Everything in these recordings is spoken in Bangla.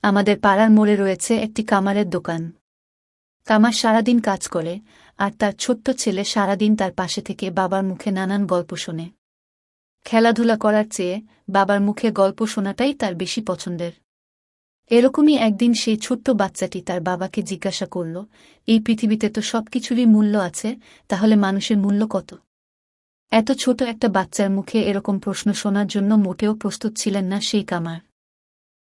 আমাদের পাড়ার মোড়ে রয়েছে একটি কামারের দোকান। কামার সারাদিন কাজ করে, আর তার ছোট্ট ছেলে সারাদিন তার পাশে থেকে বাবার মুখে নানান গল্প শোনে। খেলাধুলা করার চেয়ে বাবার মুখে গল্প শোনাটাই তার বেশি পছন্দের। এরকমই একদিন সেই ছোট্ট বাচ্চাটি তার বাবাকে জিজ্ঞাসা করল, এই পৃথিবীতে তো সবকিছুরই মূল্য আছে, তাহলে মানুষের মূল্য কত? এত ছোট একটা বাচ্চার মুখে এরকম প্রশ্ন শোনার জন্য মোটেও প্রস্তুত ছিলেন না সেই কামার।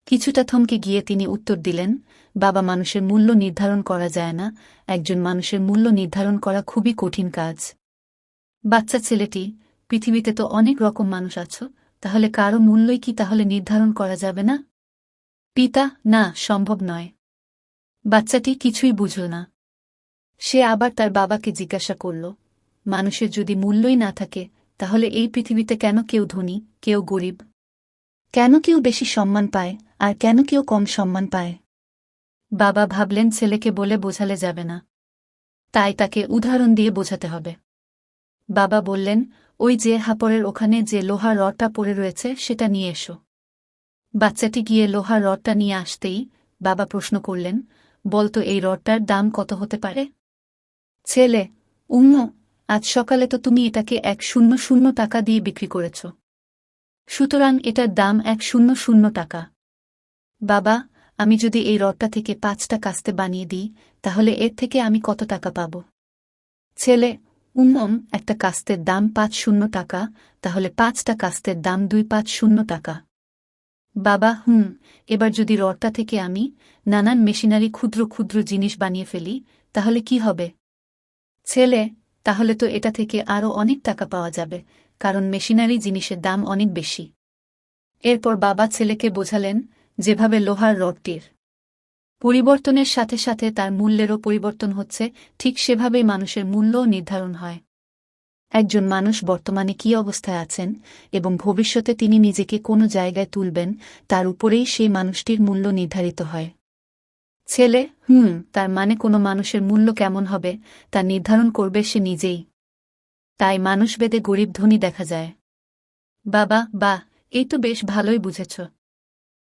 কিছুটা থমকে গিয়ে তিনি উত্তর দিলেন, বাবা, মানুষের মূল্য নির্ধারণ করা যায় না, একজন মানুষের মূল্য নির্ধারণ করা খুবই কঠিন কাজ। বাচ্চা ছেলেটি, পৃথিবীতে তো অনেক রকম মানুষ আছো, তাহলে কারো মূল্যই কি তাহলে নির্ধারণ করা যাবে না? পিতা, না, সম্ভব নয়। বাচ্চাটি কিছুই বুঝল না। সে আবার তার বাবাকে জিজ্ঞাসা করল, মানুষের যদি মূল্যই না থাকে, তাহলে এই পৃথিবীতে কেন কেউ ধনী, কেউ গরিব? কেন কেউ বেশি সম্মান পায়, আর কেন কেউ কম সম্মান পায়? বাবা ভাবলেন ছেলেকে বলে বোঝালে যাবে না, তাই তাকে উদাহরণ দিয়ে বোঝাতে হবে। বাবা বললেন, ওই যে হাপড়ের ওখানে যে লোহার রডটা পড়ে রয়েছে সেটা নিয়ে এসো। বাচ্চাটি গিয়ে লোহার রডটা নিয়ে আসতেই বাবা প্রশ্ন করলেন, বলতো এই রডটার দাম কত হতে পারে? ছেলে, আজ সকালে তো তুমি এটাকে 100 টাকা দিয়ে বিক্রি করেছ, সুতরাং এটার দাম 100 টাকা। বাবা, আমি যদি এই রডটা থেকে 5টা কাস্তে বানিয়ে দিই, তাহলে এর থেকে আমি কত টাকা পাব? ছেলে, একটা কাস্তের দাম 50 টাকা, তাহলে 5টা কাস্তের দাম 250 টাকা। বাবা, এবার যদি রডটা থেকে আমি নানান মেশিনারি ক্ষুদ্র ক্ষুদ্র জিনিস বানিয়ে ফেলি, তাহলে কি হবে? ছেলে, তাহলে তো এটা থেকে আরও অনেক টাকা পাওয়া যাবে, কারণ মেশিনারি জিনিসের দাম অনেক বেশি। এরপর বাবা ছেলেকে বোঝালেন, যেভাবে লোহার রডটির পরিবর্তনের সাথে সাথে তার মূল্যেরও পরিবর্তন হচ্ছে, ঠিক সেভাবেই মানুষের মূল্যও নির্ধারণ হয়। একজন মানুষ বর্তমানে কী অবস্থায় আছেন এবং ভবিষ্যতে তিনি নিজেকে কোনো জায়গায় তুলবেন, তার উপরেই সেই মানুষটির মূল্য নির্ধারিত হয়। ছেলে, তার মানে কোনো মানুষের মূল্য কেমন হবে তা নির্ধারণ করবে সে নিজেই। তাই মানুষভেদে গরিব ধনী দেখা যায়। বাবা, বাহ, এই তো বেশ ভালোই বুঝেছ।